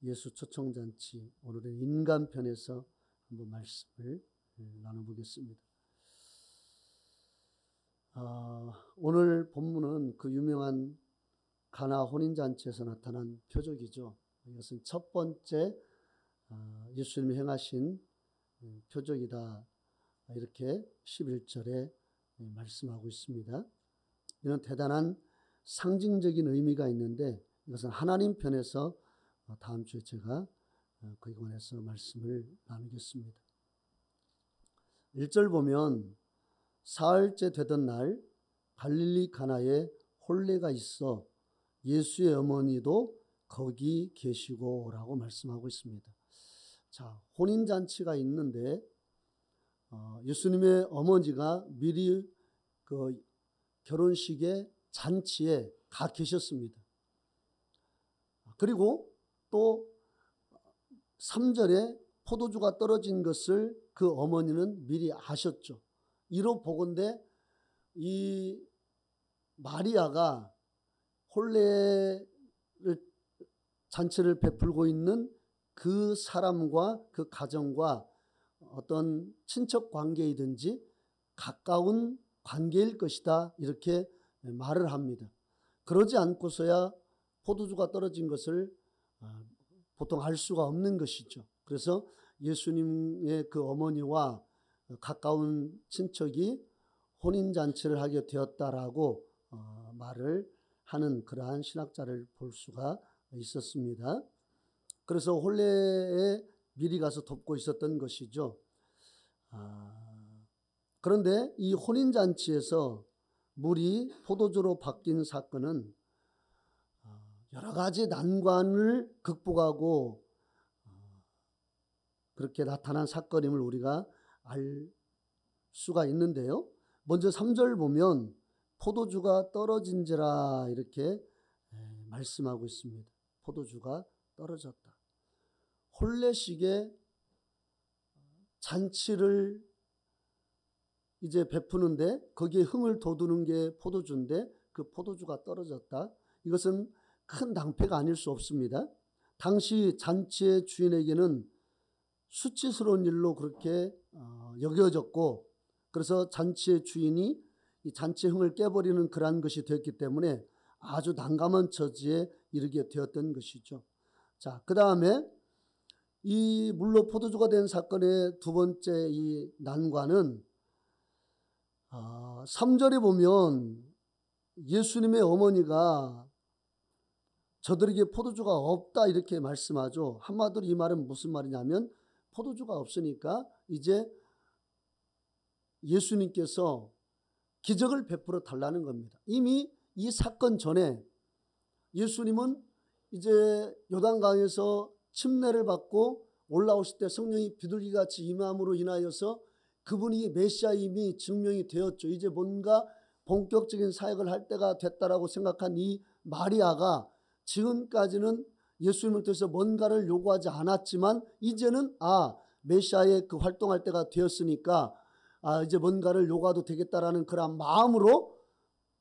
예수 초청잔치 오늘은 인간편에서 한번 말씀을 나눠보겠습니다. 오늘 본문은 그 유명한 가나 혼인잔치에서 나타난 표적이죠. 이것은 첫 번째 예수님이 행하신 표적이다, 이렇게 11절에 말씀하고 있습니다. 이는 대단한 상징적인 의미가 있는데 이것은 하나님 편에서 다음 주에 제가 그에 관해서 말씀을 나누겠습니다. 1절 보면 사흘째 되던 날 갈릴리 가나에 혼례가 있어 예수의 어머니도 거기 계시고 라고 말씀하고 있습니다. 자, 혼인잔치가 있는데 예수님의 어머니가 미리 그 결혼식의 잔치에 가 계셨습니다. 그리고 또 3절에 포도주가 떨어진 것을 그 어머니는 미리 아셨죠. 이로 보건대 이 마리아가 혼례를 잔치를 베풀고 있는 그 사람과 그 가정과 어떤 친척 관계이든지 가까운 관계일 것이다, 이렇게 말을 합니다. 그러지 않고서야 포도주가 떨어진 것을 보통 알 수가 없는 것이죠. 그래서 예수님의 그 어머니와 가까운 친척이 혼인잔치를 하게 되었다라고 말을 하는 그러한 신학자를 볼 수가 있었습니다. 그래서 혼례에 미리 가서 돕고 있었던 것이죠. 그런데 이 혼인잔치에서 물이 포도주로 바뀐 사건은 여러 가지 난관을 극복하고 그렇게 나타난 사건임을 우리가 알 수가 있는데요. 먼저 3절 보면 포도주가 떨어진지라 이렇게 말씀하고 있습니다. 포도주가 떨어졌다. 혼례식에 잔치를 이제 베푸는데 거기에 흥을 돋우는 게 포도주인데 그 포도주가 떨어졌다. 이것은 큰 낭패가 아닐 수 없습니다. 당시 잔치의 주인에게는 수치스러운 일로 그렇게 여겨졌고, 그래서 잔치의 주인이 이 잔치의 흥을 깨버리는 그러한 것이 되었기 때문에 아주 난감한 처지에 이르게 되었던 것이죠. 자, 그 다음에 이 물로 포도주가 된 사건의 두 번째 이 난관은 3절에 보면 예수님의 어머니가 저들에게 포도주가 없다 이렇게 말씀하죠. 한마디로 이 말은 무슨 말이냐면 포도주가 없으니까 이제 예수님께서 기적을 베풀어 달라는 겁니다. 이미 이 사건 전에 예수님은 이제 요단강에서 침례를 받고 올라오실 때 성령이 비둘기같이 임함으로 인하여서 그분이 메시아임이 증명이 되었죠. 이제 뭔가 본격적인 사역을 할 때가 됐다라고 생각한 이 마리아가 지금까지는 예수님을 통해서 뭔가를 요구하지 않았지만 이제는 메시아의 그 활동할 때가 되었으니까 이제 뭔가를 요구해도 되겠다라는 그런 마음으로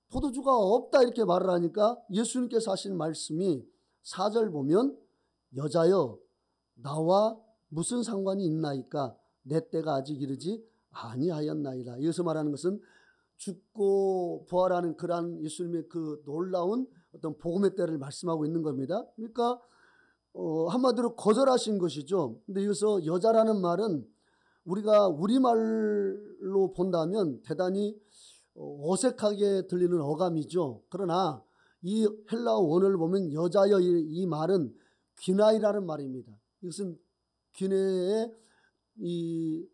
포도주가 없다 이렇게 말을 하니까 예수님께서 하신 말씀이 4절 보면 여자여 나와 무슨 상관이 있나이까 내 때가 아직 이르지 아니하였나이다. 여기서 말하는 것은 죽고 부활하는 그러한 예수님의 그 놀라운 어떤 복음의 때를 말씀하고 있는 겁니다. 그러니까 한마디로 거절하신 것이죠. 근데 여기서 여자라는 말은 우리가 우리말로 본다면 대단히 어색하게 들리는 어감이죠. 그러나 이 헬라어 원어를 보면 여자여 이 말은 귀나이라는 말입니다. 이것은 귀내의 이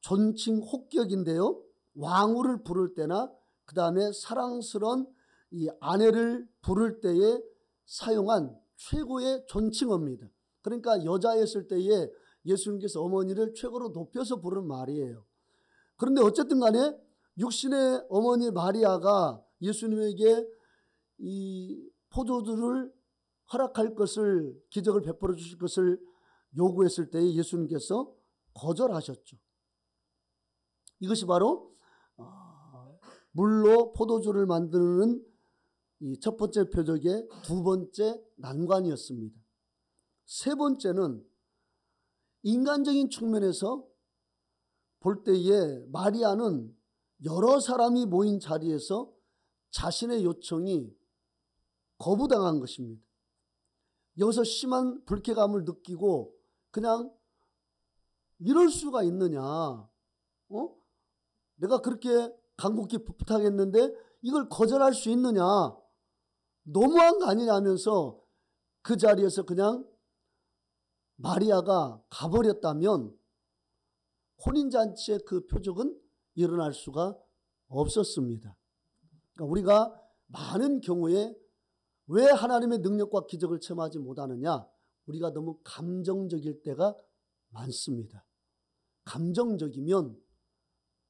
존칭 혹격인데요. 왕후를 부를 때나 그 다음에 사랑스러운 이 아내를 부를 때에 사용한 최고의 존칭어입니다. 그러니까 여자였을 때에 예수님께서 어머니를 최고로 높여서 부르는 말이에요. 그런데 어쨌든 간에 육신의 어머니 마리아가 예수님에게 이 포도주를 허락할 것을, 기적을 베풀어 주실 것을 요구했을 때에 예수님께서 거절하셨죠. 이것이 바로 물로 포도주를 만드는 이 첫 번째 표적의 두 번째 난관이었습니다. 세 번째는 인간적인 측면에서 볼 때에 마리아는 여러 사람이 모인 자리에서 자신의 요청이 거부당한 것입니다. 여기서 심한 불쾌감을 느끼고 그냥 이럴 수가 있느냐? 내가 그렇게 간곡히 부탁했는데 이걸 거절할 수 있느냐? 너무한 거 아니냐면서 그 자리에서 그냥 마리아가 가버렸다면 혼인잔치의 그 표적은 일어날 수가 없었습니다. 그러니까 우리가 많은 경우에 왜 하나님의 능력과 기적을 체험하지 못하느냐? 우리가 너무 감정적일 때가 많습니다. 감정적이면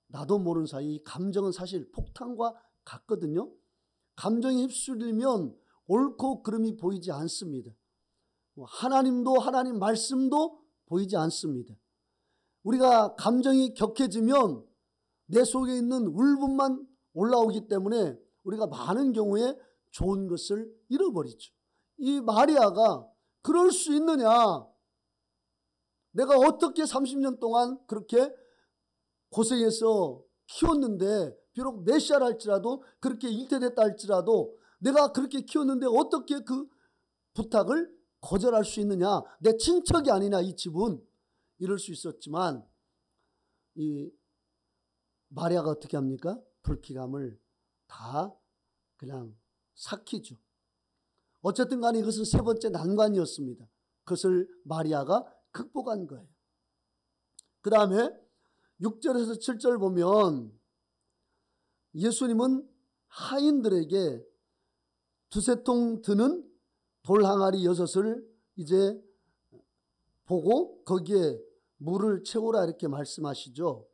나도 모르는 사이 감정은 사실 폭탄과 같거든요. 감정에 휩쓸리면 옳고 그름이 보이지 않습니다. 하나님도 하나님 말씀도 보이지 않습니다. 우리가 감정이 격해지면 내 속에 있는 울분만 올라오기 때문에 우리가 많은 경우에 좋은 것을 잃어버리죠. 이 마리아가 그럴 수 있느냐? 내가 어떻게 30년 동안 그렇게 고생해서 키웠는데, 비록 메시아라 할지라도, 그렇게 잉태됐다 할지라도 내가 그렇게 키웠는데 어떻게 그 부탁을 거절할 수 있느냐? 내 친척이 아니냐 이 집은. 이럴 수 있었지만 이 마리아가 어떻게 합니까? 불쾌감을 다 그냥 삭히죠. 어쨌든 간에 이것은 세 번째 난관이었습니다. 그것을 마리아가 극복한 거예요. 그 다음에 6절에서 7절 보면 예수님은 하인들에게 두세 통 드는 돌항아리 6을 이제 보고 거기에 물을 채우라 이렇게 말씀하시죠.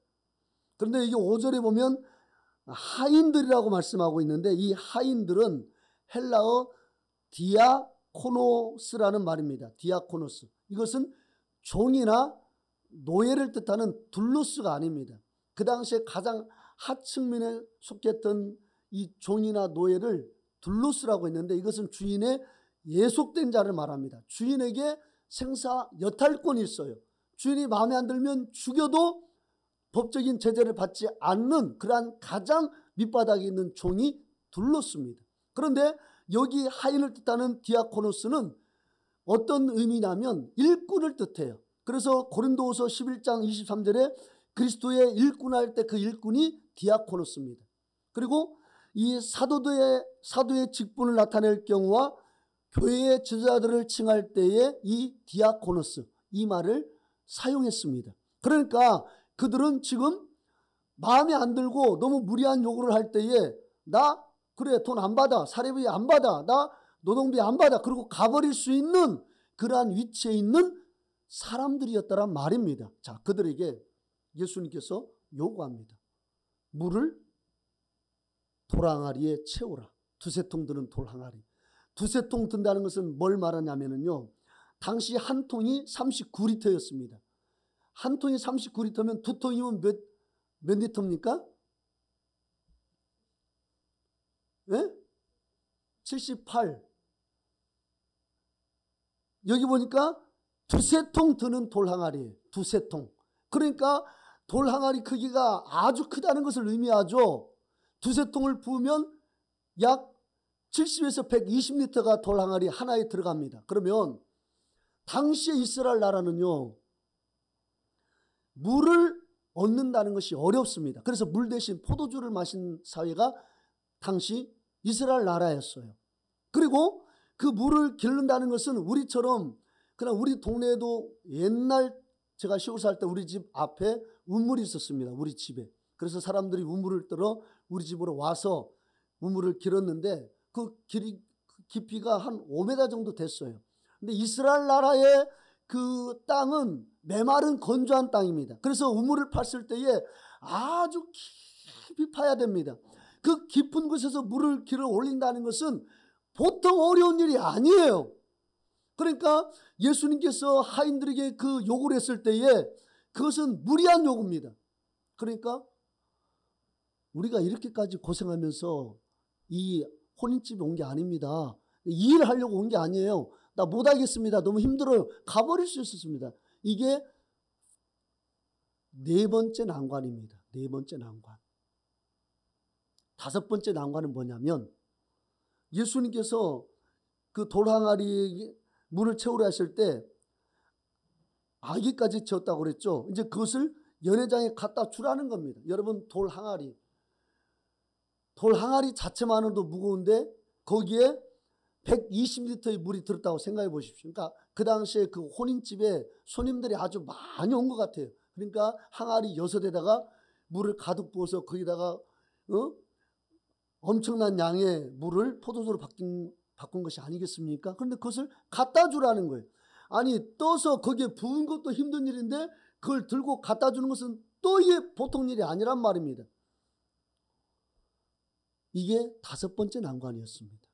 그런데 이게 5절에 보면 하인들이라고 말씀하고 있는데 이 하인들은 헬라어 디아코노스라는 말입니다. 디아코노스. 이것은 종이나 노예를 뜻하는 둘루스가 아닙니다. 그 당시에 가장 하층민에 속했던 이 종이나 노예를 둘루스라고 했는데 이것은 주인의 예속된 자를 말합니다. 주인에게 생사 여탈권이 있어요. 주인이 마음에 안 들면 죽여도 법적인 제재를 받지 않는 그러한 가장 밑바닥에 있는 종이 둘루스입니다. 그런데 여기 하인을 뜻하는 디아코노스는 어떤 의미냐면 일꾼을 뜻해요. 그래서 고린도후서 11장 23절에 그리스도의 일꾼할 때 그 일꾼이 디아코노스입니다. 그리고 이 사도의 직분을 나타낼 경우와 교회의 지도자들을 칭할 때에 이 디아코노스 이 말을 사용했습니다. 그러니까 그들은 지금 마음에 안 들고 너무 무리한 요구를 할 때에 나 그래 돈 안 받아, 사례비 안 받아, 나 노동비 안 받아, 그리고 가버릴 수 있는 그러한 위치에 있는 사람들이었다란 말입니다. 자, 그들에게 예수님께서 요구합니다. 물을 돌항아리에 채우라. 두세 통 드는 돌항아리. 두세 통 든다는 것은 뭘 말하냐면요. 당시 한 통이 39리터였습니다. 한 통이 39리터면 두 통이면 몇 리터입니까? 예? 78. 여기 보니까 두세 통 드는 돌항아리예요. 두세 통. 그러니까 돌항아리 크기가 아주 크다는 것을 의미하죠. 두세 통을 부으면 약 70에서 120리터가 돌항아리 하나에 들어갑니다. 그러면 당시의 이스라엘 나라는요. 물을 얻는다는 것이 어렵습니다. 그래서 물 대신 포도주를 마신 사회가 당시 이스라엘 나라였어요. 그리고 그 물을 기른다는 것은 우리처럼 그냥 우리 동네에도 옛날 제가 시골 살 때 우리 집 앞에 우물이 있었습니다. 우리 집에. 그래서 사람들이 우물을 들어 우리 집으로 와서 우물을 길었는데 그 깊이가 한 5m 정도 됐어요. 근데 이스라엘 나라의 그 땅은 메마른 건조한 땅입니다. 그래서 우물을 팠을 때에 아주 깊이 파야 됩니다. 그 깊은 곳에서 물을 길어 올린다는 것은 보통 어려운 일이 아니에요. 그러니까 예수님께서 하인들에게 그 요구를 했을 때에 그것은 무리한 요구입니다. 그러니까 우리가 이렇게까지 고생하면서 이 혼인집에 온 게 아닙니다. 이 일을 하려고 온 게 아니에요. 나 못하겠습니다. 너무 힘들어요. 가버릴 수 있었습니다. 이게 네 번째 난관입니다. 네 번째 난관. 다섯 번째 난관은 뭐냐면 예수님께서 그 돌항아리 물을 채우려 하실 때 아기까지 채웠다고 그랬죠. 이제 그것을 연회장에 갖다 주라는 겁니다. 여러분, 돌항아리 자체만으로도 무거운데 거기에 120리터의 물이 들었다고 생각해 보십시오. 그러니까 그 당시에 그 혼인집에 손님들이 아주 많이 온 것 같아요. 그러니까 항아리 6에다가 물을 가득 부어서 거기다가 엄청난 양의 물을 포도주로 바꾼 것이 아니겠습니까? 그런데 그것을 갖다 주라는 거예요. 아니, 떠서 거기에 부은 것도 힘든 일인데 그걸 들고 갖다 주는 것은 또 이게 보통 일이 아니란 말입니다. 이게 다섯 번째 난관이었습니다.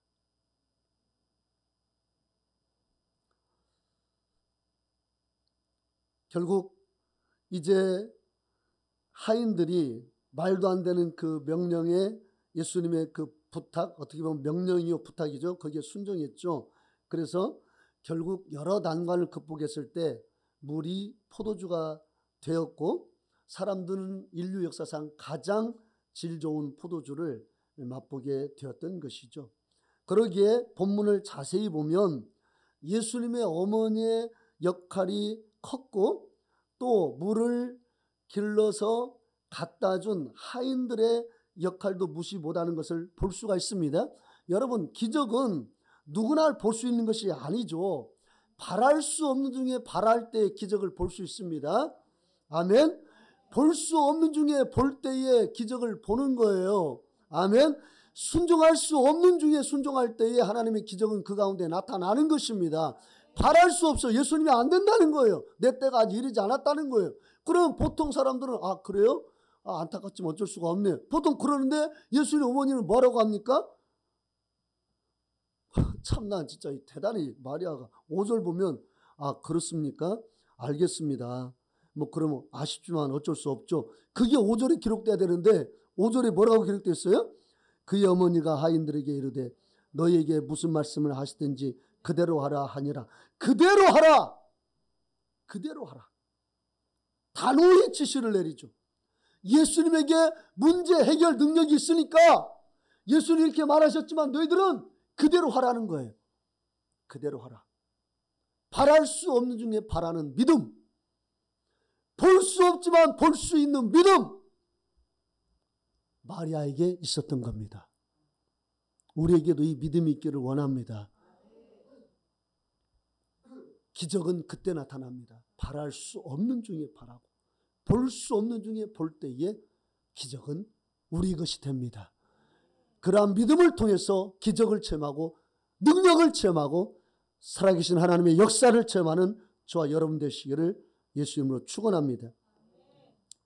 결국 이제 하인들이 말도 안 되는 그 명령에 예수님의 그 부탁, 어떻게 보면 명령이요 부탁이죠. 거기에 순종했죠. 그래서 결국 여러 난관을 극복했을 때 물이 포도주가 되었고 사람들은 인류 역사상 가장 질 좋은 포도주를 맛보게 되었던 것이죠. 그러기에 본문을 자세히 보면 예수님의 어머니의 역할이 컸고 또 물을 길러서 갖다 준 하인들의 역할도 무시 못하는 것을 볼 수가 있습니다. 여러분, 기적은 누구나 볼 수 있는 것이 아니죠. 바랄 수 없는 중에 바랄 때의 기적을 볼 수 있습니다. 아멘. 볼 수 없는 중에 볼 때의 기적을 보는 거예요. 아멘. 순종할 수 없는 중에 순종할 때에 하나님의 기적은 그 가운데 나타나는 것입니다. 바랄 수 없어. 예수님이 안 된다는 거예요. 내 때가 아직 이르지 않았다는 거예요. 그럼 보통 사람들은 아 그래요? 안타깝지만 어쩔 수가 없네. 보통 그러는데 예수님 어머니는 뭐라고 합니까? 참나 진짜 대단히 마리아가 5절 보면 아 그렇습니까? 알겠습니다. 뭐 그러면 아쉽지만 어쩔 수 없죠. 그게 5절에 기록돼야 되는데 5절에 뭐라고 기록됐어요? 그의 어머니가 하인들에게 이르되 너희에게 무슨 말씀을 하시든지 그대로 하라 하니라. 그대로 하라. 그대로 하라. 단호히 지시를 내리죠. 예수님에게 문제 해결 능력이 있으니까 예수님 이렇게 말하셨지만 너희들은 그대로 하라는 거예요. 그대로 하라. 바랄 수 없는 중에 바라는 믿음. 볼 수 없지만 볼 수 있는 믿음. 마리아에게 있었던 겁니다. 우리에게도 이 믿음이 있기를 원합니다. 기적은 그때 나타납니다. 바랄 수 없는 중에 바라고 볼 수 없는 중에 볼 때에 기적은 우리 것이 됩니다. 그러한 믿음을 통해서 기적을 체험하고 능력을 체험하고 살아계신 하나님의 역사를 체험하는 저와 여러분 되시기를 예수님으로 축원합니다.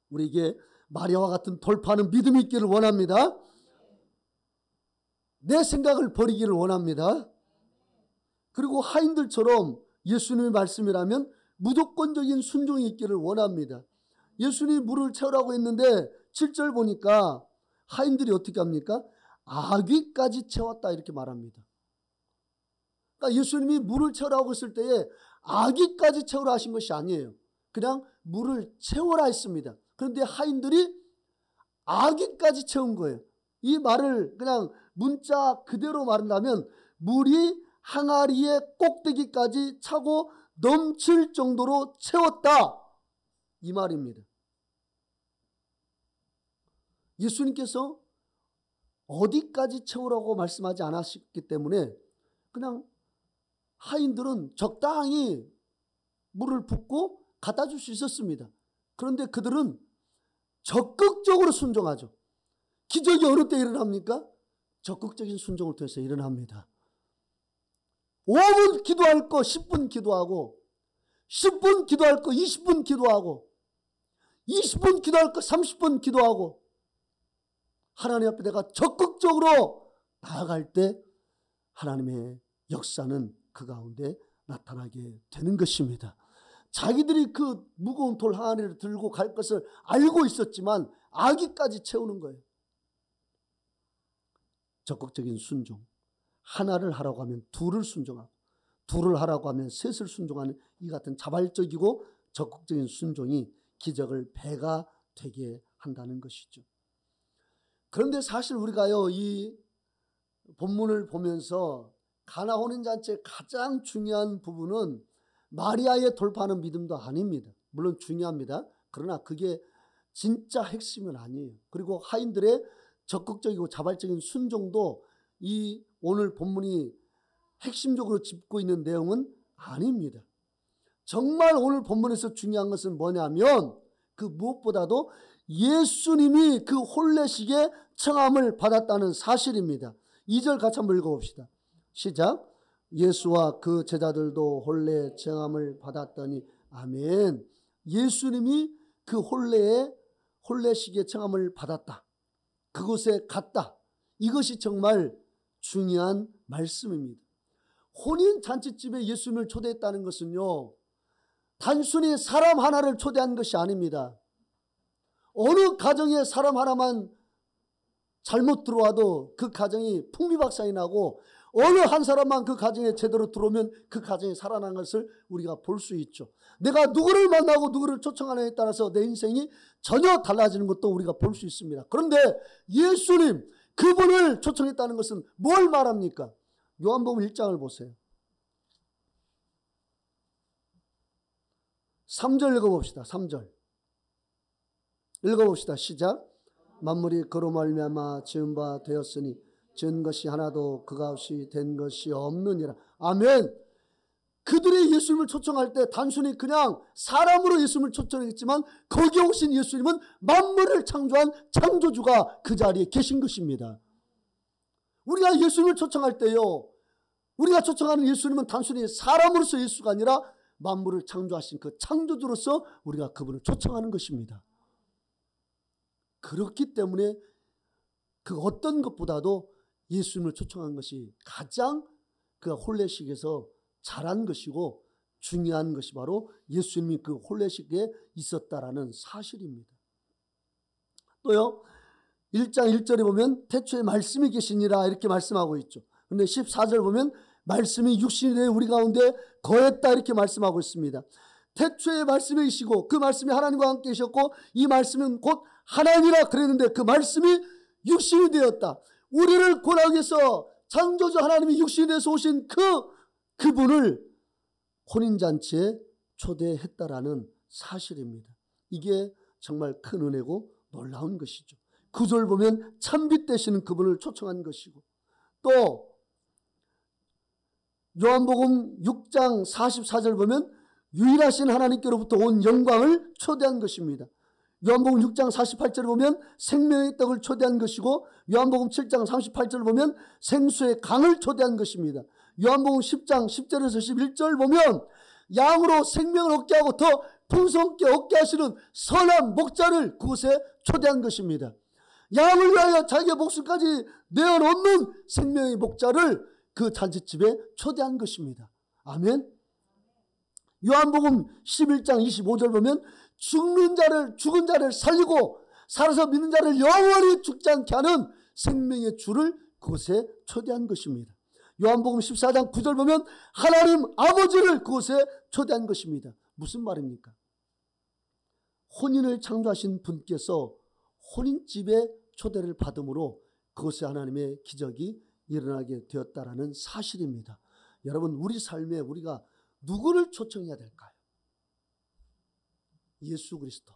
우리에게 마리아와 같은 돌파하는 믿음이 있기를 원합니다. 내 생각을 버리기를 원합니다. 그리고 하인들처럼 예수님의 말씀이라면 무조건적인 순종이 있기를 원합니다. 예수님이 물을 채우라고 했는데 7절 보니까 하인들이 어떻게 합니까? 아귀까지 채웠다 이렇게 말합니다. 그러니까 예수님이 물을 채우라고 했을 때에 아귀까지 채우라 하신 것이 아니에요. 그냥 물을 채워라 했습니다. 그런데 하인들이 아귀까지 채운 거예요. 이 말을 그냥 문자 그대로 말한다면 물이 항아리의 꼭대기까지 차고 넘칠 정도로 채웠다. 이 말입니다. 예수님께서 어디까지 채우라고 말씀하지 않았기 때문에 그냥 하인들은 적당히 물을 붓고 갖다 줄 수 있었습니다. 그런데 그들은 적극적으로 순종하죠. 기적이 어느 때 일어납니까? 적극적인 순종을 통해서 일어납니다. 5분 기도할 거 10분 기도하고 10분 기도할 거 20분 기도하고 20분 기도할 거 30분 기도하고 하나님 앞에 내가 적극적으로 나아갈 때 하나님의 역사는 그 가운데 나타나게 되는 것입니다. 자기들이 그 무거운 돌 항아리를 들고 갈 것을 알고 있었지만 아기까지 채우는 거예요. 적극적인 순종. 하나를 하라고 하면 둘을 순종하고 둘을 하라고 하면 셋을 순종하는 이 같은 자발적이고 적극적인 순종이 기적을 배가 되게 한다는 것이죠. 그런데 사실 우리가요, 이 본문을 보면서 가나 혼인잔치의 가장 중요한 부분은 마리아의 돌파하는 믿음도 아닙니다. 물론 중요합니다. 그러나 그게 진짜 핵심은 아니에요. 그리고 하인들의 적극적이고 자발적인 순종도 이 오늘 본문이 핵심적으로 짚고 있는 내용은 아닙니다. 정말 오늘 본문에서 중요한 것은 뭐냐면 그 무엇보다도 예수님이 그 혼례식의 청함을 받았다는 사실입니다. 2절 같이 한번 읽어봅시다. 시작. 예수와 그 제자들도 혼례 청함을 받았더니 아멘. 예수님이 그 혼례식의 청함을 받았다. 그곳에 갔다. 이것이 정말 중요한 말씀입니다. 혼인 잔치집에 예수님을 초대했다는 것은요, 단순히 사람 하나를 초대한 것이 아닙니다. 어느 가정에 사람 하나만 잘못 들어와도 그 가정이 풍비박산이 나고 어느 한 사람만 그 가정에 제대로 들어오면 그 가정이 살아난 것을 우리가 볼 수 있죠. 내가 누구를 만나고 누구를 초청하느냐에 따라서 내 인생이 전혀 달라지는 것도 우리가 볼 수 있습니다. 그런데 예수님 그분을 초청했다는 것은 뭘 말합니까? 요한복음 1장을 보세요. 3절 읽어봅시다. 3절 읽어봅시다. 시작. 만물이 그로 말미암아 지은 바 되었으니 지은 것이 하나도 그가 없이 된 것이 없느니라. 아멘. 그들이 예수님을 초청할 때 단순히 그냥 사람으로 예수님을 초청했지만 거기에 오신 예수님은 만물을 창조한 창조주가 그 자리에 계신 것입니다. 우리가 예수님을 초청할 때요, 우리가 초청하는 예수님은 단순히 사람으로서 예수가 아니라 만물을 창조하신 그 창조주로서 우리가 그분을 초청하는 것입니다. 그렇기 때문에 그 어떤 것보다도 예수님을 초청한 것이 가장 그 혼례식에서 잘한 것이고 중요한 것이 바로 예수님이 그 혼례식에 있었다라는 사실입니다. 또요, 1장 1절에 보면 태초에 말씀이 계시니라 이렇게 말씀하고 있죠. 그런데 14절 보면 말씀이 육신이 되어 우리 가운데 거했다 이렇게 말씀하고 있습니다. 태초에 말씀이 계시고 그 말씀이 하나님과 함께 계셨고 이 말씀은 곧 하나님이라 그랬는데 그 말씀이 육신이 되었다. 우리를 구원하기 위해서 창조주 하나님이 육신이 되어서 오신 그분을 혼인잔치에 초대했다라는 사실입니다. 이게 정말 큰 은혜고 놀라운 것이죠. 9절 보면 참빛 되시는 그분을 초청한 것이고, 또 요한복음 6장 44절 보면 유일하신 하나님께로부터 온 영광을 초대한 것입니다. 요한복음 6장 48절을 보면 생명의 떡을 초대한 것이고, 요한복음 7장 38절을 보면 생수의 강을 초대한 것입니다. 요한복음 10장 10절에서 11절 보면 양으로 생명을 얻게 하고 더 풍성케 얻게 하시는 선한 목자를 그곳에 초대한 것입니다. 양을 위하여 자기의 목숨까지 내어놓는 생명의 목자를 그 잔치집에 초대한 것입니다. 아멘. 요한복음 11장 25절 보면 죽은 자를 살리고 살아서 믿는 자를 영원히 죽지 않게 하는 생명의 주를 그곳에 초대한 것입니다. 요한복음 14장 9절 보면 하나님 아버지를 그곳에 초대한 것입니다. 무슨 말입니까? 혼인을 창조하신 분께서 혼인집에 초대를 받음으로 그곳에 하나님의 기적이 일어나게 되었다라는 사실입니다. 여러분, 우리 삶에 우리가 누구를 초청해야 될까요? 예수 그리스도.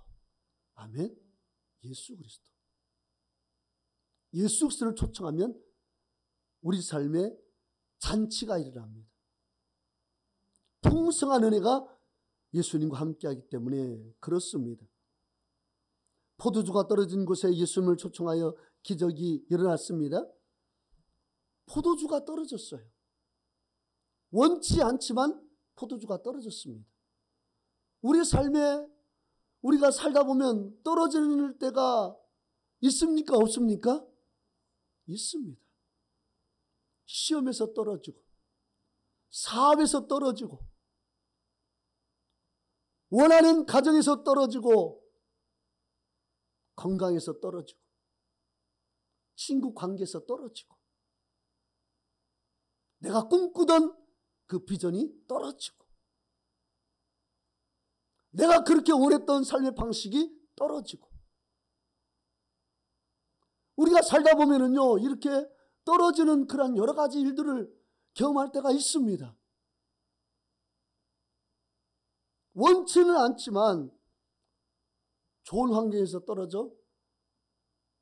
아멘. 예수 그리스도. 예수 그리스도를 초청하면 우리 삶에 잔치가 일어납니다. 풍성한 은혜가 예수님과 함께하기 때문에 그렇습니다. 포도주가 떨어진 곳에 예수님을 초청하여 기적이 일어났습니다. 포도주가 떨어졌어요. 원치 않지만 포도주가 떨어졌습니다. 우리 삶에 우리가 살다 보면 떨어지는 때가 있습니까? 없습니까? 있습니다. 시험에서 떨어지고, 사업에서 떨어지고, 원하는 가정에서 떨어지고, 건강에서 떨어지고, 친구 관계에서 떨어지고, 내가 꿈꾸던 그 비전이 떨어지고 내가 그렇게 원했던 삶의 방식이 떨어지고 우리가 살다 보면은요 이렇게 떨어지는 그런 여러 가지 일들을 경험할 때가 있습니다. 원치는 않지만 좋은 환경에서 떨어져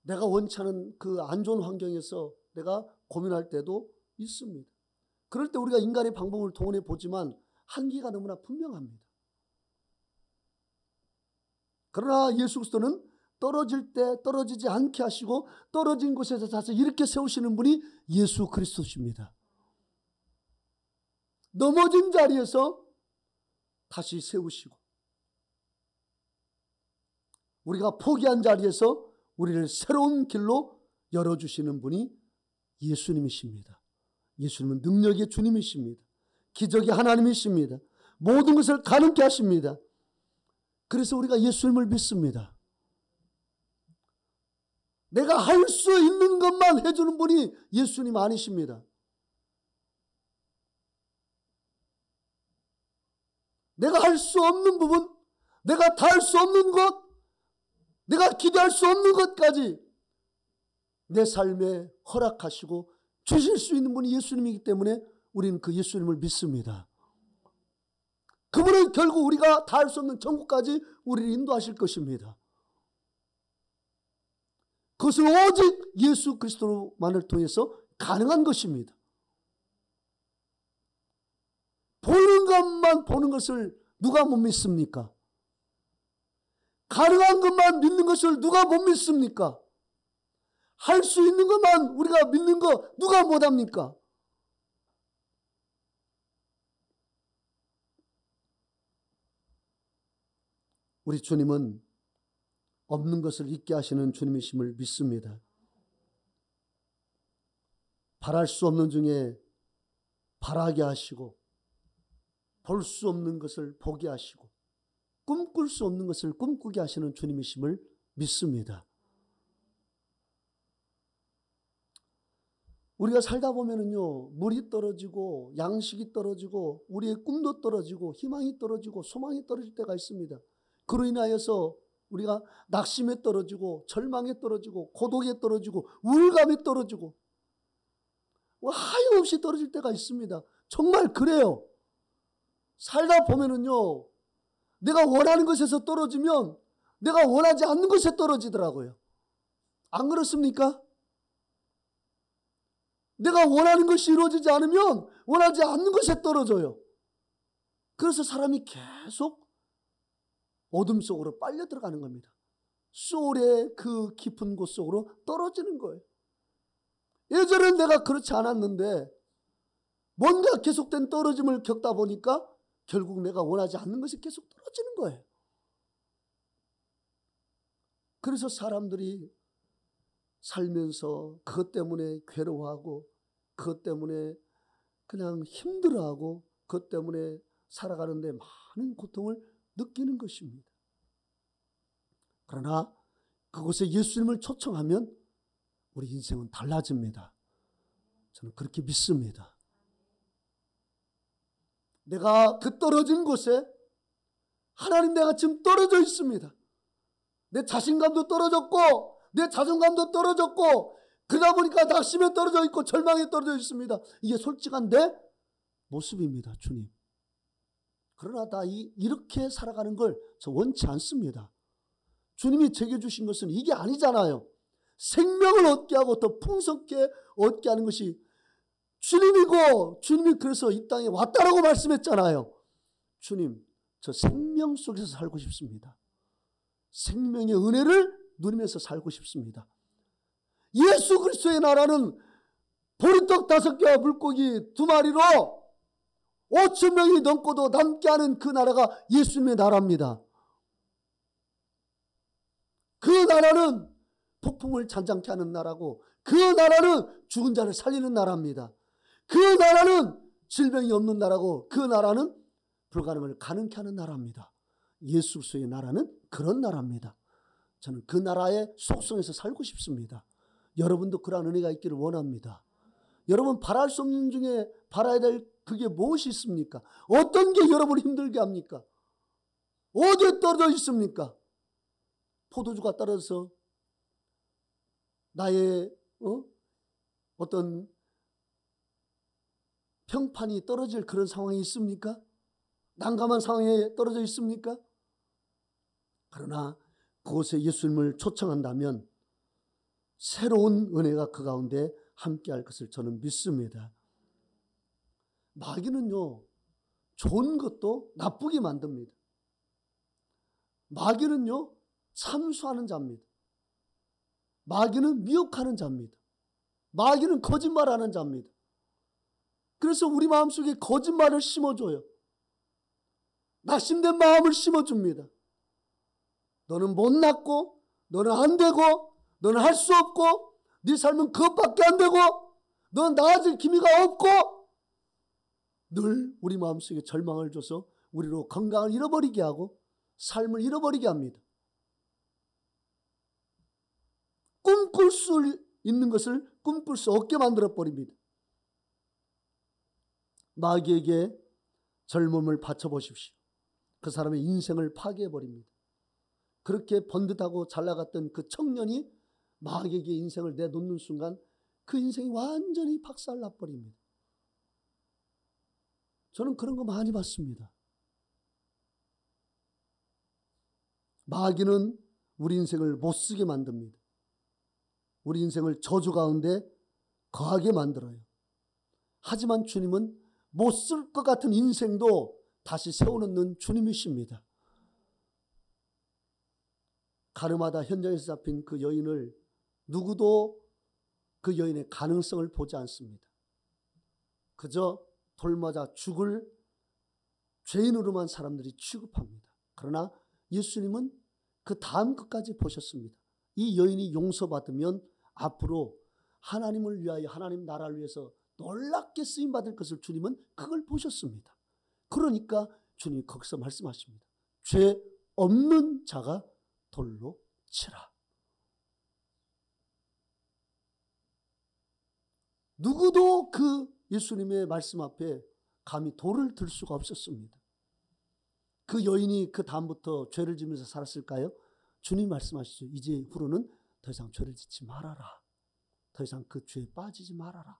내가 원치 않은 그 안 좋은 환경에서 내가 고민할 때도 있습니다. 그럴 때 우리가 인간의 방법을 동원해 보지만 한계가 너무나 분명합니다. 그러나 예수 그리스도는 떨어질 때 떨어지지 않게 하시고 떨어진 곳에서 다시 이렇게 세우시는 분이 예수 그리스도십니다. 넘어진 자리에서 다시 세우시고 우리가 포기한 자리에서 우리를 새로운 길로 열어주시는 분이 예수님이십니다. 예수님은 능력의 주님이십니다. 기적의 하나님이십니다. 모든 것을 가능케 하십니다. 그래서 우리가 예수님을 믿습니다. 내가 할 수 있는 것만 해주는 분이 예수님 아니십니다. 내가 할 수 없는 부분, 내가 다 할 수 없는 것, 내가 기대할 수 없는 것까지 내 삶에 허락하시고 주실 수 있는 분이 예수님이기 때문에 우리는 그 예수님을 믿습니다. 그분은 결국 우리가 다 할 수 없는 천국까지 우리를 인도하실 것입니다. 그것은 오직 예수 그리스도만을 통해서 가능한 것입니다. 보는 것만 보는 것을 누가 못 믿습니까? 가능한 것만 믿는 것을 누가 못 믿습니까? 할 수 있는 것만 우리가 믿는 거 누가 못합니까? 우리 주님은 없는 것을 있게 하시는 주님이심을 믿습니다. 바랄 수 없는 중에 바라게 하시고 볼 수 없는 것을 보게 하시고 꿈꿀 수 없는 것을 꿈꾸게 하시는 주님이심을 믿습니다. 우리가 살다 보면은요, 물이 떨어지고 양식이 떨어지고 우리의 꿈도 떨어지고 희망이 떨어지고 소망이 떨어질 때가 있습니다. 그로 인하여서 우리가 낙심에 떨어지고 절망에 떨어지고 고독에 떨어지고 우울감에 떨어지고 하염없이 떨어질 때가 있습니다. 정말 그래요. 살다 보면은요, 내가 원하는 것에서 떨어지면 내가 원하지 않는 것에 떨어지더라고요. 안 그렇습니까? 내가 원하는 것이 이루어지지 않으면 원하지 않는 것에 떨어져요. 그래서 사람이 계속 어둠 속으로 빨려 들어가는 겁니다. 소울의 그 깊은 곳 속으로 떨어지는 거예요. 예전엔 내가 그렇지 않았는데 뭔가 계속된 떨어짐을 겪다 보니까 결국 내가 원하지 않는 것이 계속 떨어지는 거예요. 그래서 사람들이 살면서 그것 때문에 괴로워하고 그것 때문에 그냥 힘들어하고 그것 때문에 살아가는데 많은 고통을 느끼는 것입니다. 그러나 그곳에 예수님을 초청하면 우리 인생은 달라집니다. 저는 그렇게 믿습니다. 내가 그 떨어진 곳에 하나님, 내가 지금 떨어져 있습니다. 내 자신감도 떨어졌고 내 자존감도 떨어졌고 그러다 보니까 낙심에 떨어져 있고 절망에 떨어져 있습니다. 이게 솔직한 내 모습입니다. 주님. 그러나 나 이렇게 살아가는 걸 저 원치 않습니다. 주님이 제게 주신 것은 이게 아니잖아요. 생명을 얻게 하고 더 풍성하게 얻게 하는 것이 주님이고, 주님이 그래서 이 땅에 왔다라고 말씀했잖아요. 주님, 저 생명 속에서 살고 싶습니다. 생명의 은혜를 누리면서 살고 싶습니다. 예수 그리스도의 나라는 보리떡 5개와 물고기 2마리로 5,000명이 넘고도 남게 하는 그 나라가 예수님의 나라입니다. 그 나라는 폭풍을 잔잔케 하는 나라고, 그 나라는 죽은 자를 살리는 나라입니다. 그 나라는 질병이 없는 나라고, 그 나라는 불가능을 가능케 하는 나라입니다. 예수 그리스도의 나라는 그런 나라입니다. 저는 그 나라의 속성에서 살고 싶습니다. 여러분도 그러한 은혜가 있기를 원합니다. 여러분 바랄 수 없는 중에 바라야 될 그게 무엇이 있습니까? 어떤 게 여러분을 힘들게 합니까? 어디에 떨어져 있습니까? 포도주가 떨어져서 나의 어떤 평판이 떨어질 그런 상황이 있습니까? 난감한 상황에 떨어져 있습니까? 그러나 그곳에 예수님을 초청한다면 새로운 은혜가 그 가운데 함께할 것을 저는 믿습니다. 마귀는요, 좋은 것도 나쁘게 만듭니다. 마귀는요, 참수하는 자입니다. 마귀는 미혹하는 자입니다. 마귀는 거짓말하는 자입니다. 그래서 우리 마음속에 거짓말을 심어줘요. 낙심된 마음을 심어줍니다. 너는 못났고, 너는 안 되고, 너는 할 수 없고, 네 삶은 그것밖에 안 되고, 너는 나아질 기미가 없고, 늘 우리 마음속에 절망을 줘서 우리로 건강을 잃어버리게 하고 삶을 잃어버리게 합니다. 꿈꿀 수 있는 것을 꿈꿀 수 없게 만들어버립니다. 마귀에게 젊음을 바쳐보십시오. 그 사람의 인생을 파괴해버립니다. 그렇게 번듯하고 잘나갔던 그 청년이 마귀에게 인생을 내놓는 순간 그 인생이 완전히 박살나버립니다. 저는 그런 거 많이 봤습니다. 마귀는 우리 인생을 못쓰게 만듭니다. 우리 인생을 저주 가운데 거하게 만들어요. 하지만 주님은 못쓸 것 같은 인생도 다시 세워놓는 주님이십니다. 가늠하다 현장에서 잡힌 그 여인을 누구도 그 여인의 가능성을 보지 않습니다. 그저 돌맞아 죽을 죄인으로만 사람들이 취급합니다. 그러나 예수님은 그 다음 것까지 보셨습니다. 이 여인이 용서받으면 앞으로 하나님을 위하여 하나님 나라를 위해서 놀랍게 쓰임받을 것을 주님은 그걸 보셨습니다. 그러니까 주님이 거기서 말씀하십니다. 죄 없는 자가 돌로 치라. 누구도 그 예수님의 말씀 앞에 감히 돌을 들 수가 없었습니다. 그 여인이 그 다음부터 죄를 지면서 살았을까요? 주님 말씀하시죠. 이제 후로는 더 이상 죄를 짓지 말아라. 더 이상 그 죄에 빠지지 말아라.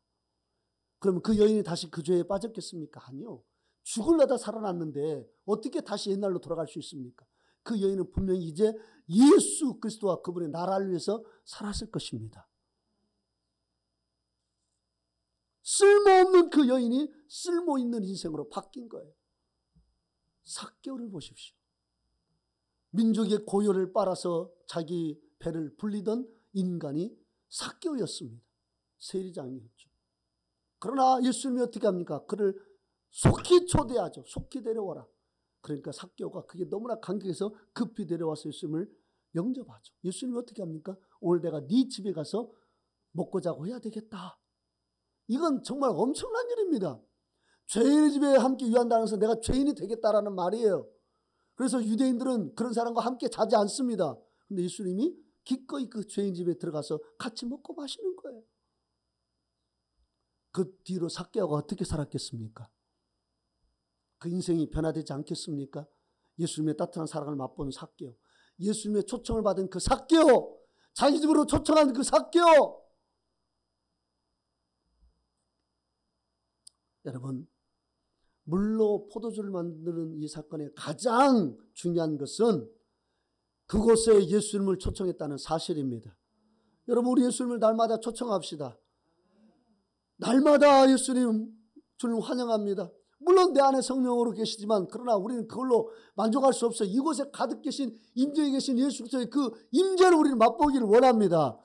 그러면 그 여인이 다시 그 죄에 빠졌겠습니까? 아니요. 죽으려다 살아났는데 어떻게 다시 옛날로 돌아갈 수 있습니까? 그 여인은 분명히 이제 예수 그리스도와 그분의 나라를 위해서 살았을 것입니다. 쓸모없는 그 여인이 쓸모있는 인생으로 바뀐 거예요. 삭개오를 보십시오. 민족의 고요를 빨아서 자기 배를 불리던 인간이 삭개오였습니다. 세리장이었죠. 그러나 예수님이 어떻게 합니까? 그를 속히 초대하죠. 속히 데려와라. 그러니까 삭개오가 그게 너무나 감격해서 급히 데려와서 예수님을 영접하죠. 예수님이 어떻게 합니까? 오늘 내가 네 집에 가서 먹고 자고 해야 되겠다. 이건 정말 엄청난 일입니다. 죄인의 집에 함께 유한다는 것은 내가 죄인이 되겠다라는 말이에요. 그래서 유대인들은 그런 사람과 함께 자지 않습니다. 근데 예수님이 기꺼이 그 죄인 집에 들어가서 같이 먹고 마시는 거예요. 그 뒤로 삭개오가 어떻게 살았겠습니까? 그 인생이 변화되지 않겠습니까? 예수님의 따뜻한 사랑을 맛본 삭개오, 예수님의 초청을 받은 그 삭개오, 자기 집으로 초청한 그 삭개오. 여러분, 물로 포도주를 만드는 이 사건의 가장 중요한 것은 그곳에 예수님을 초청했다는 사실입니다. 여러분, 우리 예수님을 날마다 초청합시다. 날마다 예수님, 주님 환영합니다. 물론 내 안에 성령으로 계시지만 그러나 우리는 그걸로 만족할 수 없어요. 이곳에 가득 계신, 임재에 계신 예수 그리스도의 그 임재를 우리는 맛보기를 원합니다.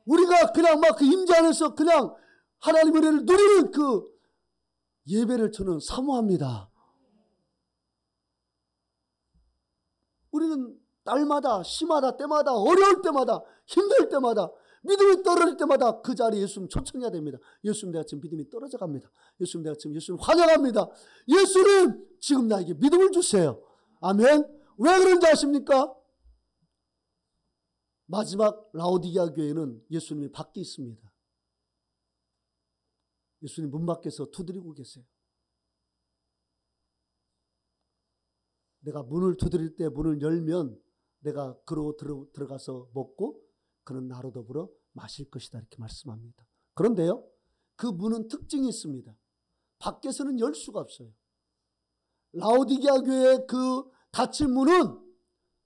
우리가 그냥 막 그 임재 안에서 그냥 하나님의 은혜를 누리는 그 예배를 저는 사모합니다. 우리는 날마다, 시마다, 때마다, 어려울 때마다, 힘들 때마다, 믿음이 떨어질 때마다 그 자리에 예수님 초청해야 됩니다. 예수님, 내가 지금 믿음이 떨어져 갑니다. 예수님, 내가 지금 예수님 환영합니다. 예수님, 지금 나에게 믿음을 주세요. 아멘. 왜 그런지 아십니까? 마지막 라오디게아 교회는 예수님이 밖에 있습니다. 예수님 문 밖에서 두드리고 계세요. 내가 문을 두드릴 때 문을 열면 내가 그로 들어가서 먹고 그는 나로 더불어 마실 것이다 이렇게 말씀합니다. 그런데요, 그 문은 특징이 있습니다. 밖에서는 열 수가 없어요. 라오디게아 교회의 그 닫힌 문은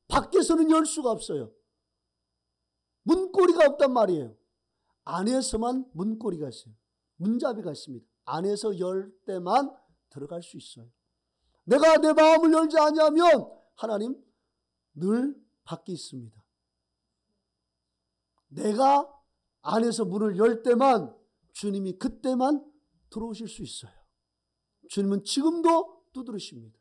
밖에서는 열 수가 없어요. 문고리가 없단 말이에요. 안에서만 문고리가 있어요. 문잡이가 있습니다. 안에서 열 때만 들어갈 수 있어요. 내가 내 마음을 열지 않으면 하나님 늘 밖에 있습니다. 내가 안에서 문을 열 때만 주님이 그때만 들어오실 수 있어요. 주님은 지금도 두드리십니다.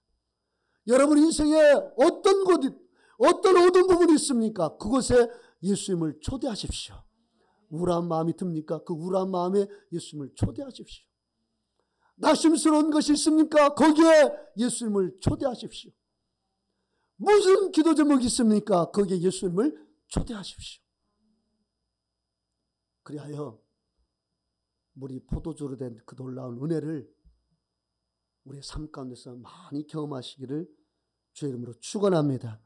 여러분 인생에 어떤 곳이 어떤 어두운 부분이 있습니까? 그곳에 예수님을 초대하십시오. 우울한 마음이 듭니까? 그 우울한 마음에 예수님을 초대하십시오. 낙심스러운 것이 있습니까? 거기에 예수님을 초대하십시오. 무슨 기도 제목이 있습니까? 거기에 예수님을 초대하십시오. 그리하여 물이 포도주로 된 그 놀라운 은혜를 우리의 삶 가운데서 많이 경험하시기를 주의 이름으로 축원합니다.